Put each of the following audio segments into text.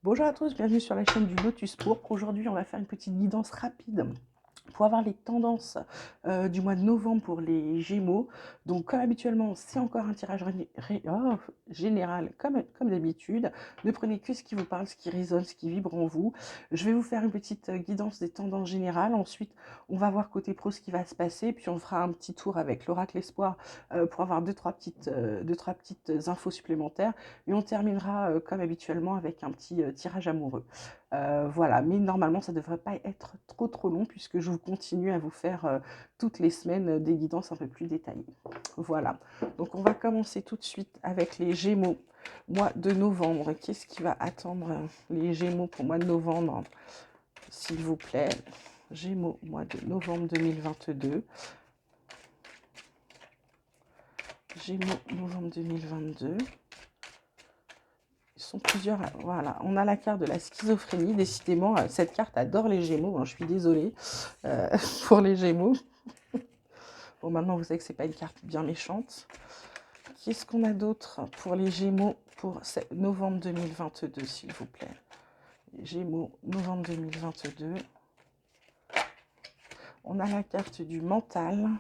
Bonjour à tous, bienvenue sur la chaîne du Lotus Pourpre. Aujourd'hui, on va faire une petite guidance rapide pour avoir les tendances du mois de novembre pour les Gémeaux. Donc, comme habituellement, c'est encore un tirage général, comme d'habitude. Ne prenez que ce qui vous parle, ce qui résonne, ce qui vibre en vous. Je vais vous faire une petite guidance des tendances générales. Ensuite, on va voir côté pro ce qui va se passer. Puis, on fera un petit tour avec l'Oracle Espoir pour avoir deux, trois petites infos supplémentaires. Et on terminera, comme habituellement, avec un petit tirage amoureux. Voilà, mais normalement ça ne devrait pas être trop long puisque je continue à vous faire toutes les semaines des guidances un peu plus détaillées. Voilà, donc on va commencer tout de suite avec les Gémeaux, mois de novembre. Qu'est-ce qui va attendre les Gémeaux pour mois de novembre, s'il vous plaît? Gémeaux, mois de novembre 2022. Gémeaux, novembre 2022. Ils sont plusieurs. Voilà, on a la carte de la schizophrénie. Décidément, cette carte adore les Gémeaux. Hein, je suis désolée pour les Gémeaux. Bon, maintenant, vous savez que c'est pas une carte bien méchante. Qu'est-ce qu'on a d'autre pour les Gémeaux pour novembre 2022, s'il vous plaît? Les Gémeaux, novembre 2022. On a la carte du mental.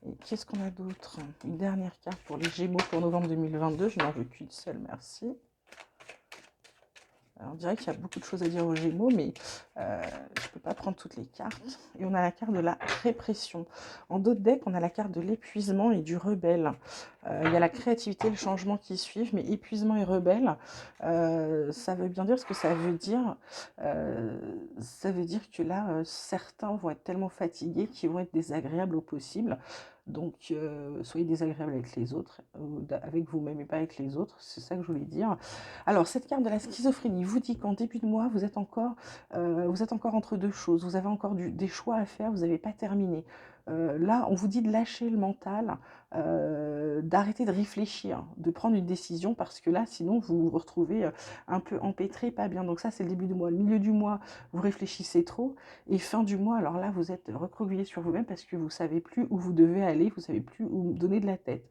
Et qu'est-ce qu'on a d'autre? Une dernière carte pour les Gémeaux pour novembre 2022. Je n'en veux qu'une seule, merci. Alors, on dirait qu'il y a beaucoup de choses à dire aux Gémeaux, mais je ne peux pas prendre toutes les cartes. Et on a la carte de la répression. En d'autres decks, on a la carte de l'épuisement et du rebelle. Il y a la créativité et le changement qui suivent, mais épuisement et rebelle, ça veut bien dire ce que ça veut dire. Ça veut dire que là, certains vont être tellement fatigués qu'ils vont être désagréables au possible. Donc, soyez désagréable avec les autres, avec vous-même et pas avec les autres. C'est ça que je voulais dire. Alors, cette carte de la schizophrénie vous dit qu'en début de mois, vous êtes encore entre deux choses. Vous avez encore des choix à faire, vous n'avez pas terminé. Là, on vous dit de lâcher le mental, d'arrêter de réfléchir, de prendre une décision, parce que là, sinon, vous vous retrouvez un peu empêtré, pas bien. Donc ça, c'est le début du mois. Le milieu du mois, vous réfléchissez trop. Et fin du mois, alors là, vous êtes recroquevillé sur vous-même parce que vous ne savez plus où vous devez aller, vous ne savez plus où donner de la tête.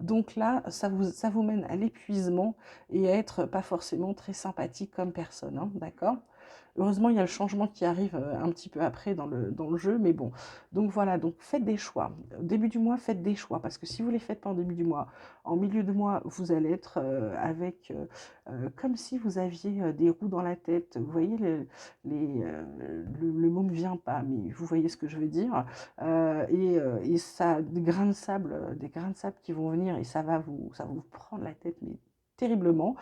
Donc là, ça vous mène à l'épuisement et à être pas forcément très sympathique comme personne, hein, d'accord? Heureusement, il y a le changement qui arrive un petit peu après dans le jeu, mais bon. Donc voilà, donc faites des choix. Au début du mois, faites des choix, parce que si vous ne les faites pas en début du mois, en milieu de mois, vous allez être comme si vous aviez des roues dans la tête. Vous voyez, le mot ne me vient pas, mais vous voyez ce que je veux dire. Et ça, des grains de sable qui vont venir, et ça va vous prendre la tête, mais terriblement.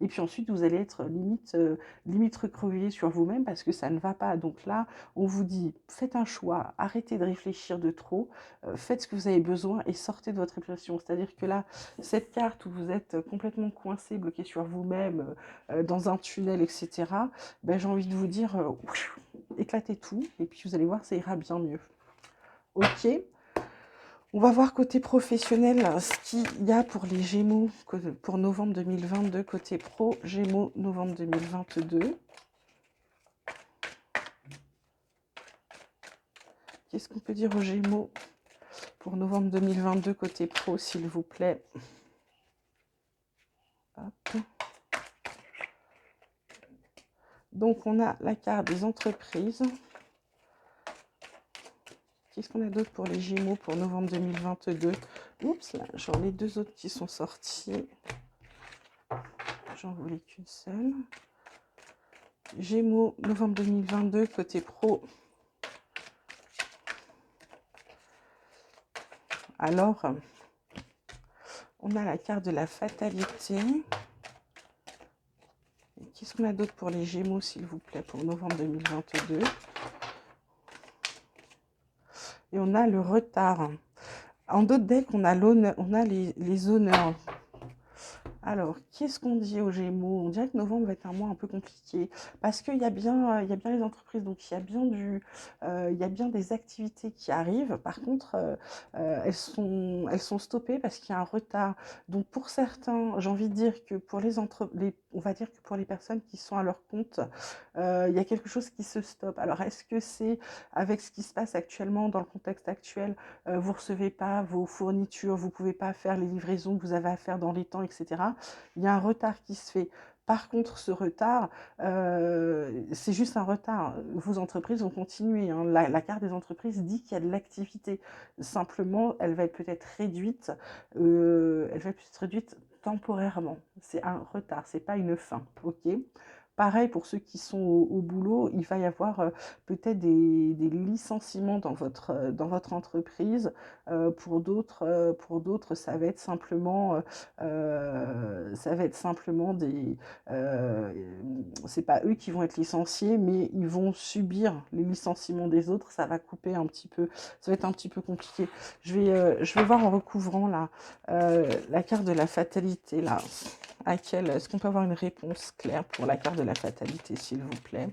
Et puis ensuite, vous allez être limite recroquevillé sur vous-même parce que ça ne va pas. Donc là, on vous dit, faites un choix, arrêtez de réfléchir de trop, faites ce que vous avez besoin et sortez de votre réflexion. C'est-à-dire que là, cette carte où vous êtes complètement coincé, bloqué sur vous-même, dans un tunnel, etc., ben, j'ai envie de vous dire, éclatez tout et puis vous allez voir, ça ira bien mieux. Ok. On va voir côté professionnel ce qu'il y a pour les Gémeaux pour novembre 2022. Côté pro, Gémeaux, novembre 2022. Qu'est-ce qu'on peut dire aux Gémeaux pour novembre 2022 côté pro, s'il vous plaît? Hop. Donc, on a la carte des entreprises. Qu'est-ce qu'on a d'autre pour les Gémeaux pour novembre 2022? Oups, là, j'en ai deux autres qui sont sortis. J'en voulais qu'une seule. Gémeaux, novembre 2022, côté pro. Alors, on a la carte de la fatalité. Qu'est-ce qu'on a d'autre pour les Gémeaux, s'il vous plaît, pour novembre 2022? Et on a le retard. En d'autres decks, on a les honneurs. Alors, qu'est-ce qu'on dit aux Gémeaux? On dirait que novembre va être un mois un peu compliqué parce qu'il y a bien les entreprises, donc il y a bien des activités qui arrivent. Par contre, elles sont stoppées parce qu'il y a un retard. Donc pour certains, j'ai envie de dire que on va dire que pour les personnes qui sont à leur compte, il y a quelque chose qui se stoppe. Alors est-ce que c'est avec ce qui se passe actuellement dans le contexte actuel, vous recevez pas vos fournitures, vous pouvez pas faire les livraisons que vous avez à faire dans les temps, etc. Il y a un retard qui se fait. Par contre, ce retard, c'est juste un retard. Vos entreprises vont continuer, hein. La carte des entreprises dit qu'il y a de l'activité. Simplement, elle va être peut-être réduite, temporairement. C'est un retard, c'est pas une fin, ok? Pareil pour ceux qui sont au boulot, il va y avoir peut-être des licenciements dans votre entreprise. Pour d'autres, ça va être simplement des, euh, c'est pas eux qui vont être licenciés, mais ils vont subir les licenciements des autres. Ça va couper un petit peu, ça va être un petit peu compliqué. Je vais voir en recouvrant la carte de la fatalité là. Est-ce qu'on peut avoir une réponse claire pour la carte de la fatalité, s'il vous plaît?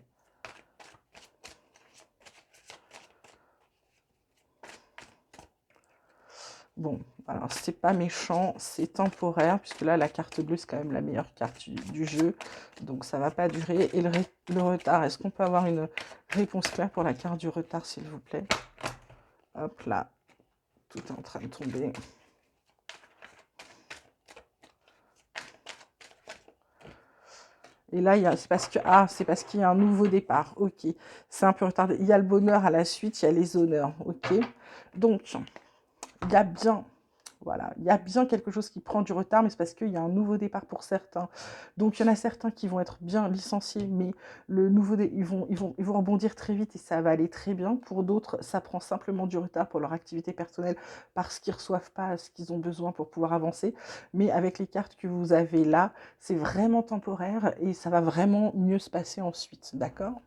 Bon, alors c'est pas méchant, c'est temporaire, puisque là, la carte bleue, c'est quand même la meilleure carte du jeu. Donc ça va pas durer. Et le retard, est-ce qu'on peut avoir une réponse claire pour la carte du retard, s'il vous plaît? Hop là, tout est en train de tomber. Et là, c'est parce qu'il y a un nouveau départ. Ok, c'est un peu retardé. Il y a le bonheur à la suite, il y a les honneurs. Ok, donc il y a bien, voilà, il y a bien quelque chose qui prend du retard, mais c'est parce qu'il y a un nouveau départ pour certains. Donc il y en a certains qui vont être bien licenciés, mais ils vont rebondir très vite et ça va aller très bien. Pour d'autres, ça prend simplement du retard pour leur activité personnelle parce qu'ils ne reçoivent pas ce qu'ils ont besoin pour pouvoir avancer. Mais avec les cartes que vous avez là, c'est vraiment temporaire et ça va vraiment mieux se passer ensuite, d'accord?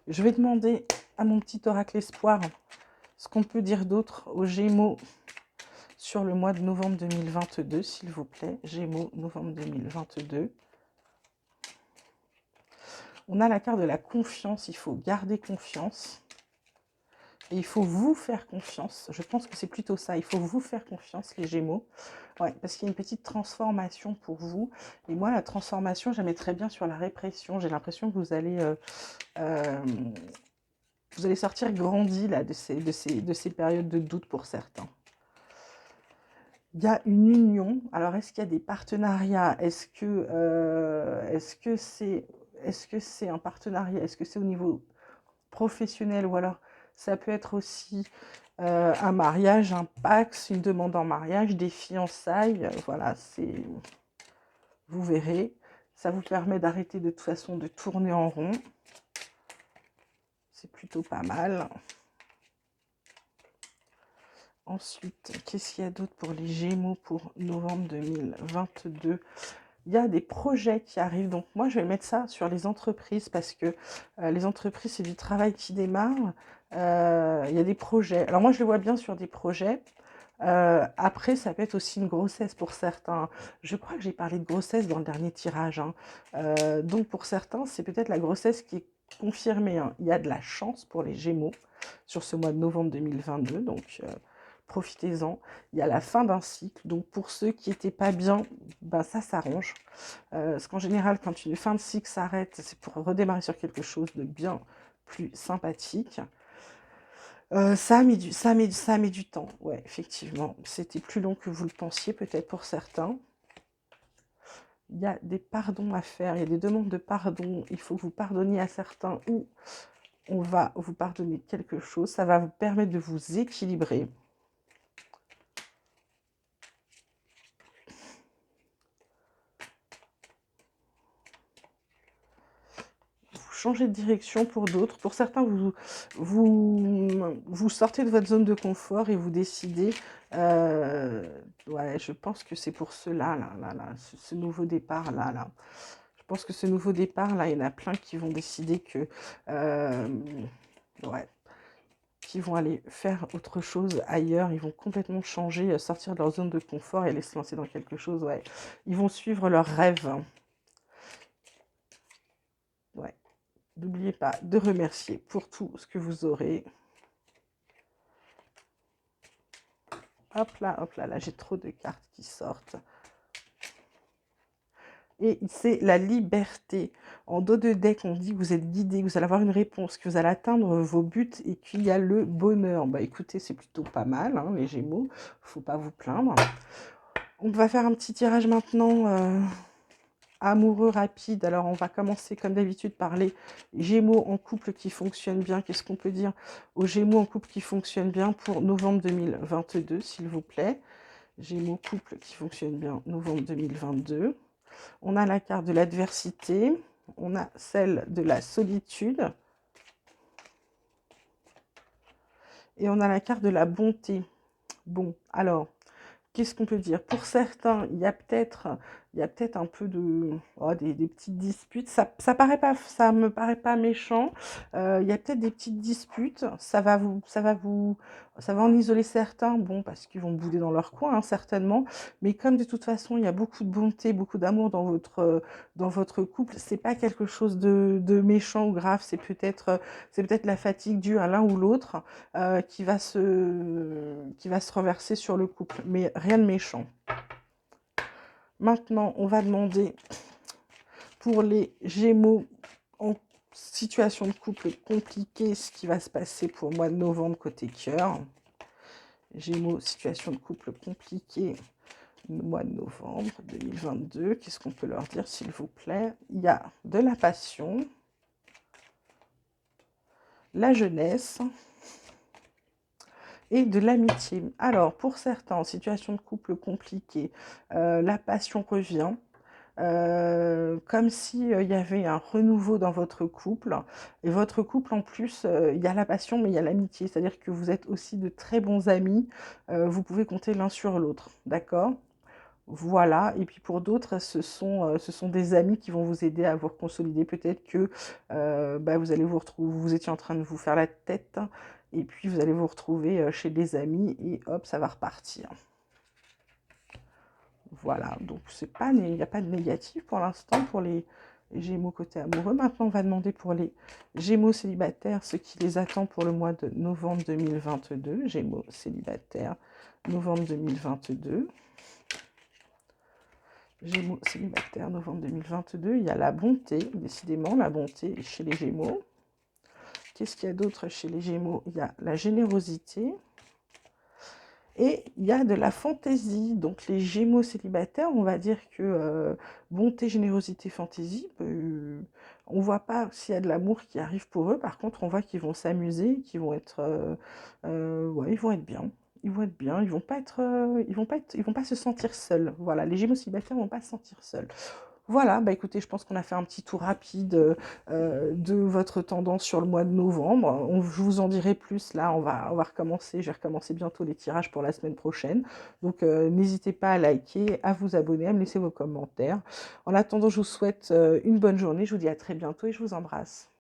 Je vais demander à mon petit oracle espoir ce qu'on peut dire d'autre aux Gémeaux sur le mois de novembre 2022, s'il vous plaît. Gémeaux, novembre 2022. On a la carte de la confiance. Il faut garder confiance. Et il faut vous faire confiance. Je pense que c'est plutôt ça. Il faut vous faire confiance, les Gémeaux. Ouais, parce qu'il y a une petite transformation pour vous. Et moi, la transformation, je la mettrais bien sur la répression. J'ai l'impression que vous allez sortir grandi là, de ces périodes de doute pour certains. Il y a une union. Alors, est-ce qu'il y a des partenariats? Est-ce que c'est un partenariat? Est-ce que c'est au niveau professionnel ou alors ça peut être aussi un mariage, un pax, une demande en mariage, des fiançailles? Voilà, vous verrez. Ça vous permet d'arrêter de toute façon de tourner en rond. C'est plutôt pas mal. Ensuite, qu'est-ce qu'il y a d'autre pour les Gémeaux pour novembre 2022? Il y a des projets qui arrivent. Donc moi, je vais mettre ça sur les entreprises parce que les entreprises, c'est du travail qui démarre. Il y a des projets. Alors moi, je le vois bien sur des projets. Après, ça peut être aussi une grossesse pour certains. Je crois que j'ai parlé de grossesse dans le dernier tirage, hein. Donc pour certains, c'est peut-être la grossesse qui est confirmée, hein. Il y a de la chance pour les Gémeaux sur ce mois de novembre 2022. Donc profitez-en. Il y a la fin d'un cycle. Donc pour ceux qui n'étaient pas bien, ben ça s'arrange. Parce qu'en général, quand une fin de cycle s'arrête, c'est pour redémarrer sur quelque chose de bien plus sympathique. Ça met du temps, ouais, effectivement. C'était plus long que vous le pensiez, peut-être pour certains. Il y a des pardons à faire, il y a des demandes de pardon. Il faut que vous pardonniez à certains ou on va vous pardonner quelque chose. Ça va vous permettre de vous équilibrer. Changer de direction pour d'autres. Pour certains, vous sortez de votre zone de confort et vous décidez. Ouais, je pense que c'est pour cela, ce nouveau départ, là. Je pense que ce nouveau départ, là, il y en a plein qui vont décider que. Ouais. Qui vont aller faire autre chose ailleurs. Ils vont complètement changer, sortir de leur zone de confort et aller se lancer dans quelque chose. Ouais. Ils vont suivre leurs rêves. Ouais. N'oubliez pas de remercier pour tout ce que vous aurez. Hop là, j'ai trop de cartes qui sortent. Et c'est la liberté. En dos de deck, on dit que vous êtes guidé, que vous allez avoir une réponse, que vous allez atteindre vos buts et qu'il y a le bonheur. Bah écoutez, c'est plutôt pas mal, hein, les Gémeaux. Faut pas vous plaindre. On va faire un petit tirage maintenant amoureux rapide. Alors, on va commencer comme d'habitude par les Gémeaux en couple qui fonctionnent bien. Qu'est-ce qu'on peut dire aux Gémeaux en couple qui fonctionnent bien pour novembre 2022, s'il vous plaît? Gémeaux couple qui fonctionne bien, novembre 2022. On a la carte de l'adversité, on a celle de la solitude et on a la carte de la bonté. Bon, alors, qu'est-ce qu'on peut dire? Pour certains, il y a peut-être un peu de des petites disputes. Ça me paraît pas méchant. Il y a peut-être des petites disputes. Ça va en isoler certains. Bon, parce qu'ils vont bouder dans leur coin, hein, certainement. Mais comme de toute façon, il y a beaucoup de bonté, beaucoup d'amour dans votre couple, c'est pas quelque chose de méchant ou grave. C'est peut-être la fatigue due à l'un ou l'autre qui va se renverser sur le couple, mais rien de méchant. Maintenant, on va demander pour les Gémeaux en situation de couple compliquée, ce qui va se passer pour le mois de novembre côté cœur. Gémeaux, situation de couple compliquée, le mois de novembre 2022. Qu'est-ce qu'on peut leur dire, s'il vous plaît? Il y a de la passion, la jeunesse et de l'amitié. Alors, pour certains, en situation de couple compliquée, la passion revient, comme si il y avait un renouveau dans votre couple. Et votre couple, en plus, il y a la passion, mais il y a l'amitié. C'est-à-dire que vous êtes aussi de très bons amis. Vous pouvez compter l'un sur l'autre, d'accord? Voilà, et puis pour d'autres, ce sont des amis qui vont vous aider à vous consolider. Peut-être que vous allez vous retrouver, vous étiez en train de vous faire la tête, et puis vous allez vous retrouver chez des amis, et hop, ça va repartir. Voilà, donc il n'y a pas de négatif pour l'instant pour les Gémeaux côté amoureux. Maintenant, on va demander pour les Gémeaux célibataires ce qui les attend pour le mois de novembre 2022. Gémeaux célibataires, novembre 2022. Gémeaux célibataire, novembre 2022. Il y a la bonté, décidément, la bonté chez les Gémeaux. Qu'est-ce qu'il y a d'autre chez les Gémeaux? Il y a la générosité et il y a de la fantaisie. Donc les Gémeaux célibataires, on va dire que bonté, générosité, fantaisie, on ne voit pas s'il y a de l'amour qui arrive pour eux. Par contre, on voit qu'ils vont s'amuser, qu'ils vont être, ouais, ils vont être bien. Ils vont être bien, ils vont pas se sentir seuls. Voilà, les Gémeaux célibataires vont pas se sentir seuls. Voilà, bah écoutez, je pense qu'on a fait un petit tour rapide de votre tendance sur le mois de novembre. Je vous en dirai plus là, on va recommencer, je vais recommencer bientôt les tirages pour la semaine prochaine. Donc n'hésitez pas à liker, à vous abonner, à me laisser vos commentaires. En attendant, je vous souhaite une bonne journée, je vous dis à très bientôt et je vous embrasse.